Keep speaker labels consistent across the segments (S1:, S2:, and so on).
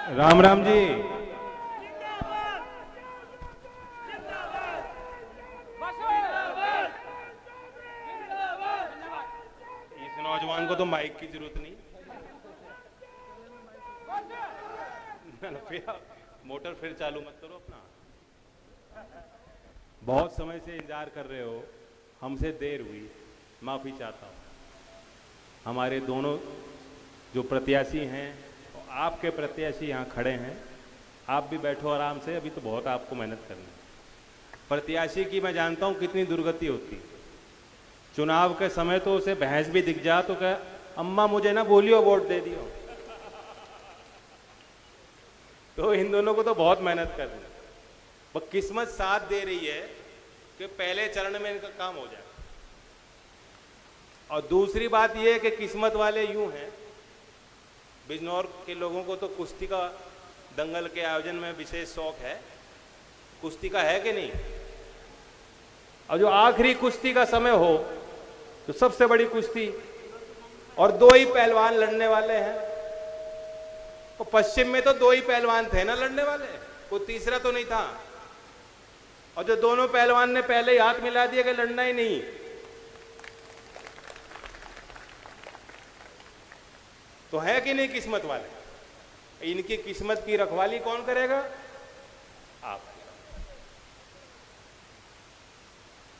S1: राम राम जी। इस नौजवान को तो माइक की जरूरत नहीं। फिर मोटर फिर चालू मत करो अपना। बहुत समय से इंतजार कर रहे हो, हमसे देर हुई, माफी चाहता हूं। हमारे दोनों जो प्रत्याशी हैं, आपके प्रत्याशी यहाँ खड़े हैं, आप भी बैठो आराम से, अभी तो बहुत आपको मेहनत करनी है। प्रत्याशी की मैं जानता हूँ कितनी दुर्गति होती। चुनाव के समय तो उसे भैंस भी दिख जा तो कह अम्मा मुझे ना बोलियो, वोट दे दियो। तो इन दोनों को तो बहुत मेहनत करनी है, पर किस्मत साथ दे रही है कि पहले चरण में इनका काम हो जाए। और दूसरी बात यह है कि किस्मत वाले यूं हैं, बिजनौर के लोगों को तो कुश्ती का दंगल के आयोजन में विशेष शौक है। कुश्ती का है कि नहीं? और जो आखिरी कुश्ती का समय हो, तो सबसे बड़ी कुश्ती, और दो ही पहलवान लड़ने वाले हैं। और पश्चिम में तो दो ही पहलवान थे ना लड़ने वाले, कोई तीसरा तो नहीं था। और जो दोनों पहलवान ने पहले ही हाथ मिला दिया कि लड़ना ही नहीं, तो है कि नहीं किस्मत वाले? इनकी किस्मत की रखवाली कौन करेगा? आप।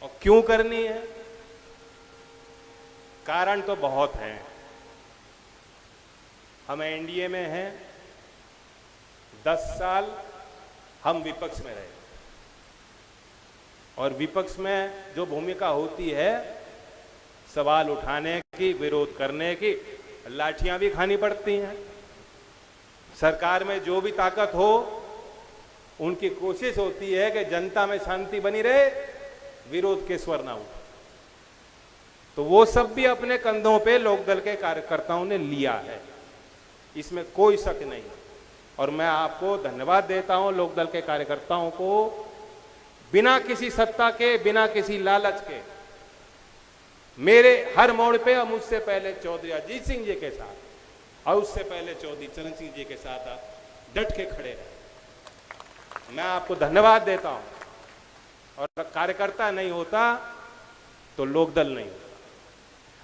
S1: और क्यों करनी है? कारण तो बहुत है। हम एनडीए में हैं, 10 साल हम विपक्ष में रहे, और विपक्ष में जो भूमिका होती है सवाल उठाने की, विरोध करने की, लाठियां भी खानी पड़ती हैं। सरकार में जो भी ताकत हो, उनकी कोशिश होती है कि जनता में शांति बनी रहे, विरोध के स्वर ना उठे। तो वो सब भी अपने कंधों पे लोकदल के कार्यकर्ताओं ने लिया है, इसमें कोई शक नहीं। और मैं आपको धन्यवाद देता हूं, लोकदल के कार्यकर्ताओं को, बिना किसी सत्ता के, बिना किसी लालच के, मेरे हर मोड़ पे, और मुझसे पहले चौधरी अजीत सिंह जी के साथ, और उससे पहले चौधरी चरण सिंह जी के साथ आप डट के खड़े रहे। मैं आपको धन्यवाद देता हूं। और कार्यकर्ता नहीं होता तो लोकदल नहीं होता,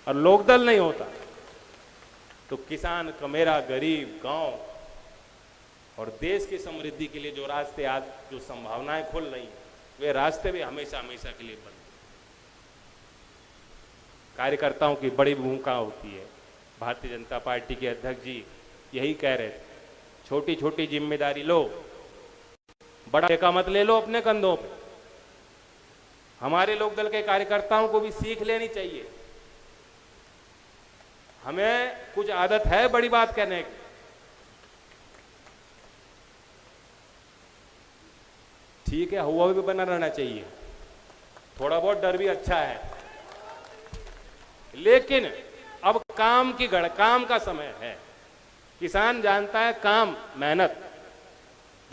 S1: और लोकदल नहीं होता तो किसान, कमेरा, गरीब, गांव और देश की समृद्धि के लिए जो रास्ते आज, जो संभावनाएं खुल रही हैं, वे रास्ते भी हमेशा हमेशा के लिए बंद। कार्यकर्ताओं की बड़ी भूमिका होती है। भारतीय जनता पार्टी के अध्यक्ष जी यही कह रहे थे, छोटी छोटी जिम्मेदारी लो, बड़ा ठेका मत ले लो अपने कंधों पे। हमारे लोकदल के कार्यकर्ताओं को भी सीख लेनी चाहिए। हमें कुछ आदत है बड़ी बात कहने की। ठीक है, हुआ भी बना रहना चाहिए, थोड़ा बहुत डर भी अच्छा है, लेकिन अब काम का समय है। किसान जानता है काम, मेहनत,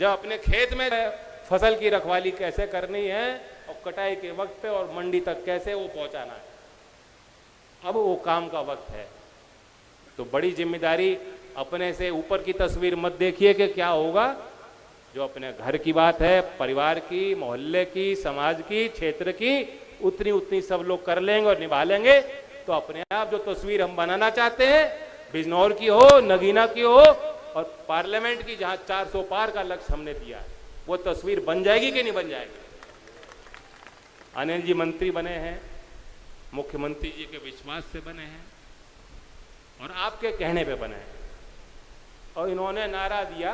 S1: जब अपने खेत में फसल की रखवाली कैसे करनी है, और कटाई के वक्त पे और मंडी तक कैसे वो पहुंचाना है, अब वो काम का वक्त है। तो बड़ी जिम्मेदारी, अपने से ऊपर की तस्वीर मत देखिए कि क्या होगा। जो अपने घर की बात है, परिवार की, मोहल्ले की, समाज की, क्षेत्र की, उतनी उतनी सब लोग कर लेंगे और निभा लेंगे, तो अपने आप जो तस्वीर हम बनाना चाहते हैं, बिजनौर की हो, नगीना की हो, और पार्लियामेंट की, जहां 400 पार का लक्ष्य हमने दिया है, वो तस्वीर बन जाएगी कि नहीं बन जाएगी? अनिल जी मंत्री बने हैं, मुख्यमंत्री जी के विश्वास से बने हैं, और आपके कहने पे बने हैं। और इन्होंने नारा दिया,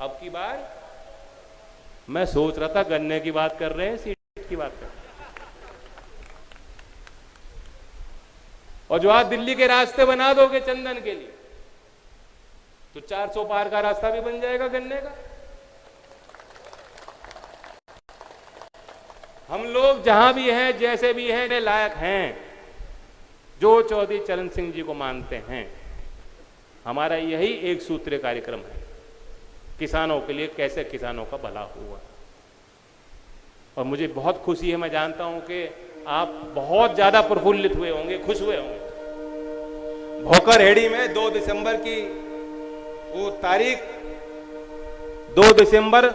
S1: अब की बार मैं सोच रहा था गन्ने की बात कर रहे हैं, सीट की बात कर रहे हैं। और जो आज दिल्ली के रास्ते बना दोगे चंदन के लिए, तो 400 पार का रास्ता भी बन जाएगा गन्ने का। हम लोग जहां भी हैं, जैसे भी हैं, लायक हैं, जो चौधरी चरण सिंह जी को मानते हैं। हमारा यही एक सूत्रीय कार्यक्रम है, किसानों के लिए, कैसे किसानों का भला हुआ। और मुझे बहुत खुशी है, मैं जानता हूं कि आप बहुत ज्यादा प्रफुल्लित हुए होंगे, खुश हुए होंगे। भोकर हेड़ी में 2 दिसंबर की वो तारीख 2 दिसंबर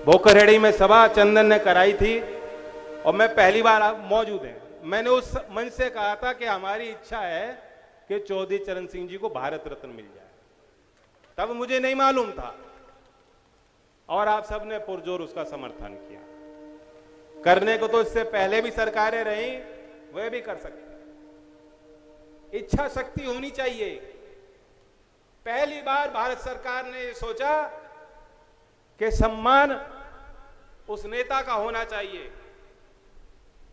S1: भोकरहेड़ी में सभा चंदन ने कराई थी और मैं पहली बार आप मौजूद हैं। मैंने उस मंच से कहा था कि हमारी इच्छा है कि चौधरी चरण सिंह जी को भारत रत्न मिल जाए। तब मुझे नहीं मालूम था और आप सबने पुरजोर उसका समर्थन किया। करने को तो इससे पहले भी सरकारें रही, वे भी कर सकती। इच्छा शक्ति होनी चाहिए। पहली बार भारत सरकार ने सोचा कि सम्मान उस नेता का होना चाहिए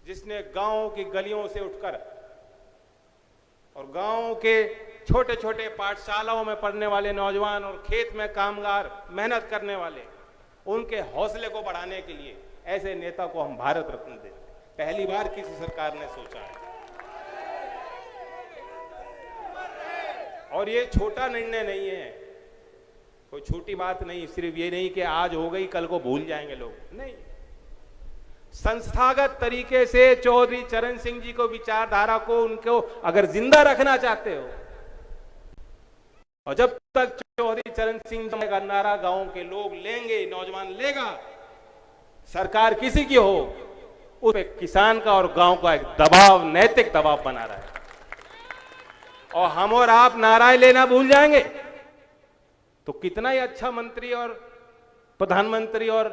S1: जिसने गांव की गलियों से उठकर और गांव के छोटे छोटे पाठशालाओं में पढ़ने वाले नौजवान और खेत में कामगार मेहनत करने वाले, उनके हौसले को बढ़ाने के लिए ऐसे नेता को हम भारत रत्न देते। पहली बार किसी सरकार ने सोचा है और ये छोटा निर्णय नहीं है, कोई छोटी बात नहीं। सिर्फ ये नहीं कि आज हो गई कल को भूल जाएंगे लोग, नहीं। संस्थागत तरीके से चौधरी चरण सिंह जी को, विचारधारा को, उनको अगर जिंदा रखना चाहते हो, और जब तक चौधरी चरण सिंह जी का नारा गांव के लोग लेंगे, नौजवान लेगा, सरकार किसी की हो, उस पे किसान का और गांव का एक दबाव, नैतिक दबाव बना रहा है। और हम और आप नाराएं लेना भूल जाएंगे तो कितना ही अच्छा मंत्री और प्रधानमंत्री और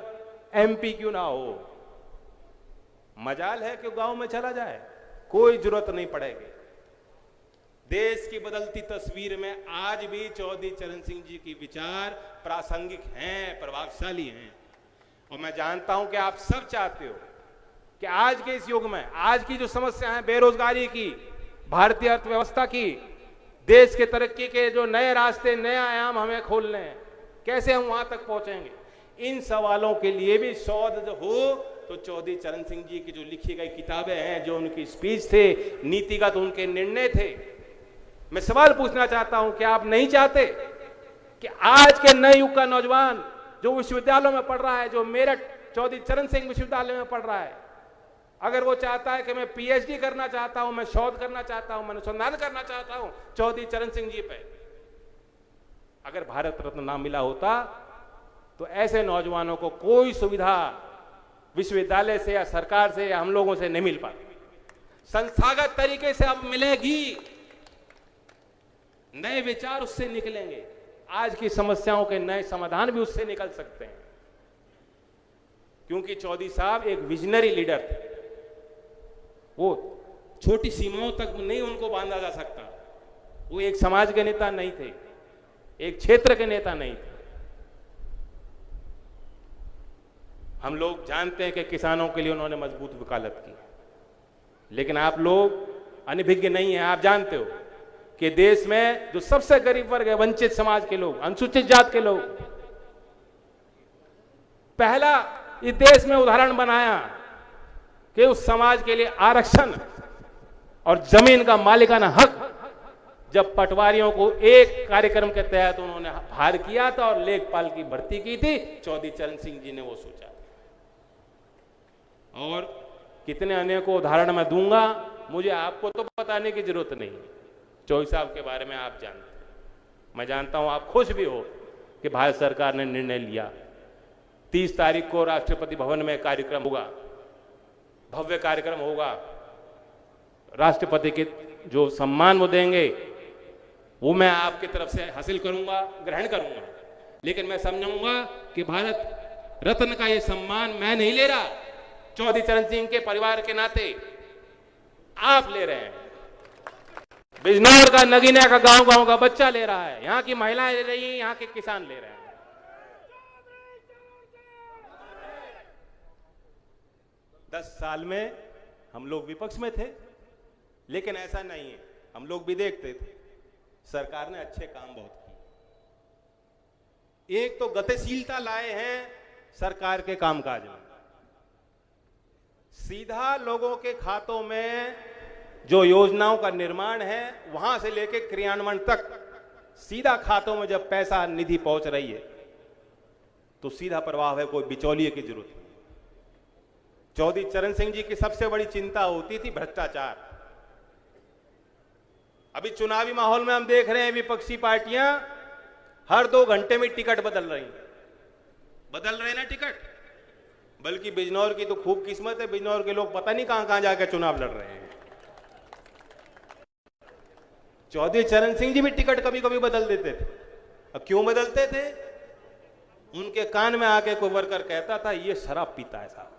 S1: एमपी क्यों ना हो, मजाल है कि गांव में चला जाए, कोई जरूरत नहीं पड़ेगी। देश की बदलती तस्वीर में आज भी चौधरी चरण सिंह जी की विचार प्रासंगिक हैं, प्रभावशाली हैं। और मैं जानता हूं कि आप सब चाहते हो कि आज के इस युग में, आज की जो समस्या है बेरोजगारी की, भारतीय अर्थव्यवस्था की, देश के तरक्की के जो नए रास्ते, नए आयाम हमें खोलने हैं, कैसे हम वहां तक पहुंचेंगे, इन सवालों के लिए भी शोध हो तो चौधरी चरण सिंह जी की जो लिखी गई किताबें हैं, जो उनकी स्पीच थे, नीतिगत उनके निर्णय थे। मैं सवाल पूछना चाहता हूं कि आप नहीं चाहते कि आज के नए युग का नौजवान जो विश्वविद्यालयों में पढ़ रहा है, जो मेरठ चौधरी चरण सिंह विश्वविद्यालय में पढ़ रहा है, अगर वो चाहता है कि मैं पीएचडी करना चाहता हूं, मैं शोध करना चाहता हूं, मैं अनुसंधान करना चाहता हूं चौधरी चरण सिंह जी पे, अगर भारत रत्न ना मिला होता तो ऐसे नौजवानों को कोई सुविधा विश्वविद्यालय से या सरकार से या हम लोगों से नहीं मिल पाती। संस्थागत तरीके से अब मिलेगी, नए विचार उससे निकलेंगे, आज की समस्याओं के नए समाधान भी उससे निकल सकते हैं। क्योंकि चौधरी साहब एक विजनरी लीडर थे, वो छोटी सीमाओं तक नहीं उनको बांधा जा सकता। वो एक समाज के नेता नहीं थे, एक क्षेत्र के नेता नहीं थे। हम लोग जानते हैं कि किसानों के लिए उन्होंने मजबूत वकालत की, लेकिन आप लोग अनभिज्ञ नहीं हैं। आप जानते हो कि देश में जो सबसे गरीब वर्ग है, वंचित समाज के लोग, अनुसूचित जात के लोग, पहला इस देश में उदाहरण बनाया कि उस समाज के लिए आरक्षण और जमीन का मालिकाना हक जब पटवारियों को एक कार्यक्रम के तहत उन्होंने हार किया था और लेखपाल की भर्ती की थी, चौधरी चरण सिंह जी ने वो सोचा। और कितने अनेकों उदाहरण मैं दूंगा, मुझे आपको तो बताने की जरूरत नहीं। चौधरी साहब के बारे में आप जानते हैं, मैं जानता हूं आप खुश भी हो कि भारत सरकार ने निर्णय लिया। 30 तारीख को राष्ट्रपति भवन में कार्यक्रम होगा, भव्य कार्यक्रम होगा। राष्ट्रपति के जो सम्मान वो देंगे वो मैं आपकी तरफ से हासिल करूंगा, ग्रहण करूंगा, लेकिन मैं समझूंगा कि भारत रत्न का ये सम्मान मैं नहीं ले रहा, चौधरी चरण सिंह के परिवार के नाते आप ले रहे हैं। बिजनौर का, नगीना का, गांव गांव का बच्चा ले रहा है, यहां की महिलाएं ले रही हैं, यहां के किसान ले रहे हैं। 10 साल में हम लोग विपक्ष में थे, लेकिन ऐसा नहीं है, हम लोग भी देखते थे सरकार ने अच्छे काम बहुत किए। एक तो गतिशीलता लाए हैं सरकार के कामकाज में, सीधा लोगों के खातों में जो योजनाओं का निर्माण है वहां से लेकर क्रियान्वयन तक सीधा खातों में जब पैसा निधि पहुंच रही है तो सीधा प्रभाव है, कोई बिचौलिए की जरूरत नहीं। चौधरी चरण सिंह जी की सबसे बड़ी चिंता होती थी भ्रष्टाचार। अभी चुनावी माहौल में हम देख रहे हैं विपक्षी पार्टियां हर 2 घंटे में टिकट बदल रही हैं। बदल रहे ना टिकट। बल्कि बिजनौर की तो खूब किस्मत है, बिजनौर के लोग पता नहीं कहां कहां जाकर चुनाव लड़ रहे हैं। चौधरी चरण सिंह जी भी टिकट कभी कभी बदल देते थे। अब क्यों बदलते थे? उनके कान में आके कोई वर्कर कहता था ये शराब पीता है साहब,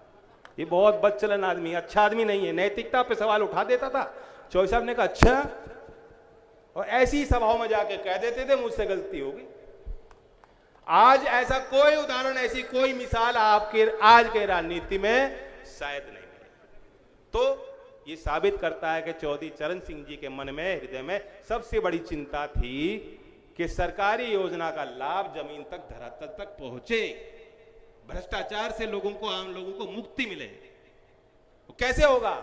S1: ये बहुत बदचलन आदमी, अच्छा आदमी नहीं है, नैतिकता पे सवाल उठा देता था। चौधरी साहब ने कहा अच्छा, और ऐसी सभाओं में जाके कह देते थे मुझसे गलती होगी। आज ऐसा कोई उदाहरण, ऐसी कोई मिसाल आपके आज के राजनीति में शायद नहीं है। तो ये साबित करता है कि चौधरी चरण सिंह जी के मन में, हृदय में सबसे बड़ी चिंता थी कि सरकारी योजना का लाभ जमीन तक, धरातल तक पहुंचे, भ्रष्टाचार से लोगों को, आम लोगों को मुक्ति मिले। तो कैसे होगा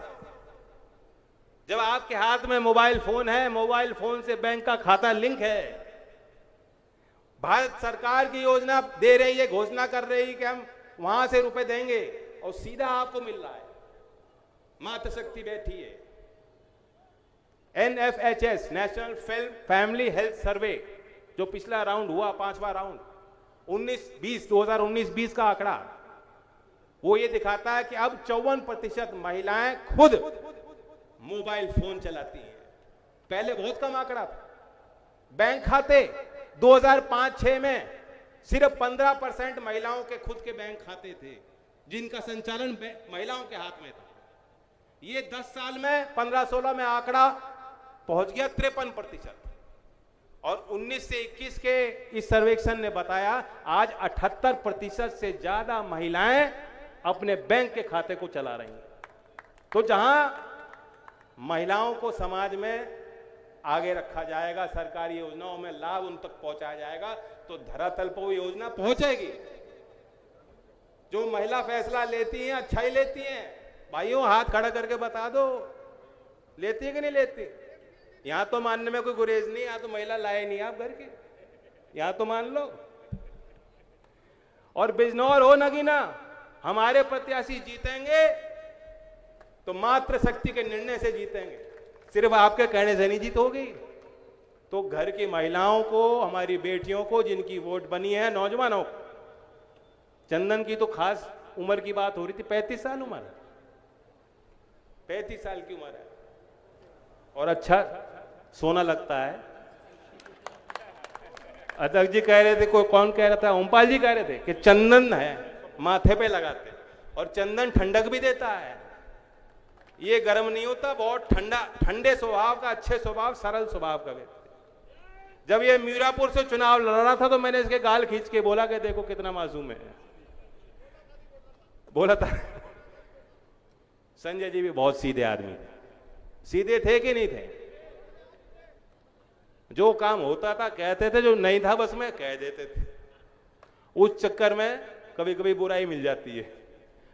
S1: जब आपके हाथ में मोबाइल फोन है, मोबाइल फोन से बैंक का खाता लिंक है, भारत सरकार की योजना दे रही है, घोषणा कर रही है कि हम वहां से रुपए देंगे और सीधा आपको मिल रहा है, मातृशक्ति बैठी है। NFHS, national family health survey, जो पिछला राउंड हुआ, 5वां राउंड 2019-20 का आंकड़ा, वो ये दिखाता है कि अब 54% महिलाएं खुद मोबाइल फोन चलाती हैं। पहले बहुत कम आंकड़ा था। बैंक खाते 2005-6 में सिर्फ 15% महिलाओं के खुद के बैंक खाते थे, जिनका संचालन महिलाओं के हाथ में था। ये 10 साल में, 15-16 में आंकड़ा पहुंच गया 53%। और 19 से 21 के इस सर्वेक्षण ने बताया आज 78% से ज्यादा महिलाएं अपने बैंक के खाते को चला रही हैं। तो जहां महिलाओं को समाज में आगे रखा जाएगा, सरकारी योजनाओं में लाभ उन तक पहुंचाया जाएगा, तो धरातल पर वो योजना पहुंचेगी। जो महिला फैसला लेती हैं, अच्छा ही लेती हैं। भाइयों हाथ खड़ा करके बता दो, लेती है कि नहीं लेती? यहां तो मानने में कोई गुरेज नहीं, यहां तो महिला लाए नहीं आप घर के, यहां तो मान लो। और बिजनौर हो नगीना, हमारे प्रत्याशी जीतेंगे तो मात्र शक्ति के निर्णय से जीतेंगे, सिर्फ आपके कहने से नहीं जीत होगी। तो घर की महिलाओं को, हमारी बेटियों को, जिनकी वोट बनी है, नौजवानों को, चंदन की तो खास उम्र की बात हो रही थी, 35 साल उम्र है, 35 साल की उम्र है और अच्छा सोना लगता है। अध्यक्ष जी कह रहे थे, कोई कौन कह रहा था, ओमपाल जी कह रहे थे कि चंदन है माथे पे लगाते, और चंदन ठंडक भी देता है, ये गर्म नहीं होता, बहुत ठंडा, ठंडे स्वभाव का, अच्छे स्वभाव, सरल स्वभाव का व्यक्ति। जब ये मीरापुर से चुनाव लड़ रहा था तो मैंने इसके गाल खींच के बोला कि देखो कितना मासूम है, बोला था। संजय जी भी बहुत सीधे आदमी थे, सीधे थे कि नहीं थे? जो काम होता था कहते थे, जो नहीं था बस में कह देते थे। उस चक्कर में कभी कभी बुराई मिल जाती है।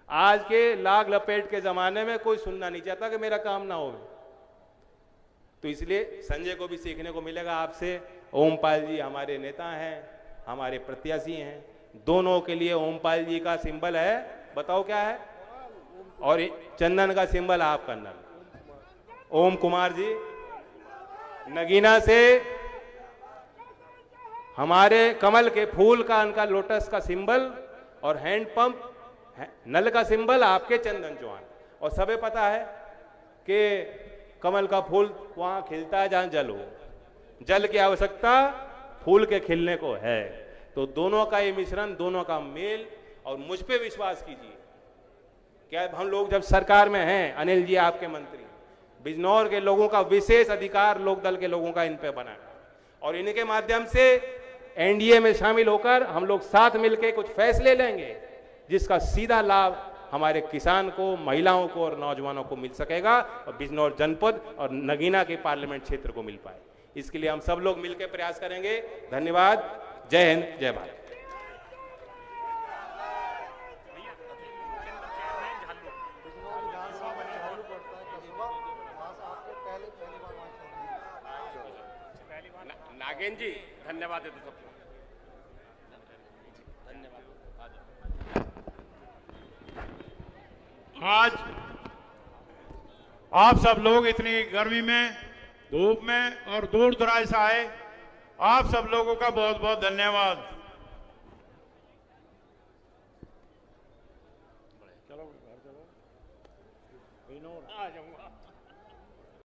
S1: आज के लाग लपेट के जमाने में कोई सुनना नहीं चाहता कि मेरा काम ना हो। तो इसलिए संजय को भी सीखने को मिलेगा आपसे। ओमपाल जी हमारे नेता हैं, हमारे प्रत्याशी हैं, दोनों के लिए ओमपाल जी का सिंबल है, बताओ क्या है? और चंदन का सिंबल आपका नल, ओम कुमार जी नगीना से, हमारे कमल के फूल का, उनका लोटस का सिंबल, और हैंडपंप नल का सिंबल आपके चंदन चौहान। और सबे पता है कि कमल का फूल वहां खिलता है जहां जल हो, जल की आवश्यकता फूल के खिलने को है। तो दोनों का ये मिश्रण, दोनों का मेल, और मुझ पे विश्वास कीजिए, क्या हम लोग जब सरकार में हैं, अनिल जी आपके मंत्री, बिजनौर के लोगों का विशेष अधिकार लोकदल के लोगों का इन पे बना है, और इनके माध्यम से एनडीए में शामिल होकर हम लोग साथ मिलकर कुछ फैसले लेंगे जिसका सीधा लाभ हमारे किसान को, महिलाओं को और नौजवानों को मिल सकेगा, और बिजनौर जनपद और नगीना के पार्लियामेंट क्षेत्र को मिल पाए। इसके लिए हम सब लोग मिलकर प्रयास करेंगे। धन्यवाद। जय हिंद, जय भारत। नागेंद्र जी धन्यवाद देते सबको।
S2: आज आप सब लोग इतनी गर्मी में, धूप में और दूर दराज से आए, आप सब लोगों का बहुत बहुत धन्यवाद। घर चलो विनोद
S3: आ जाऊंगा।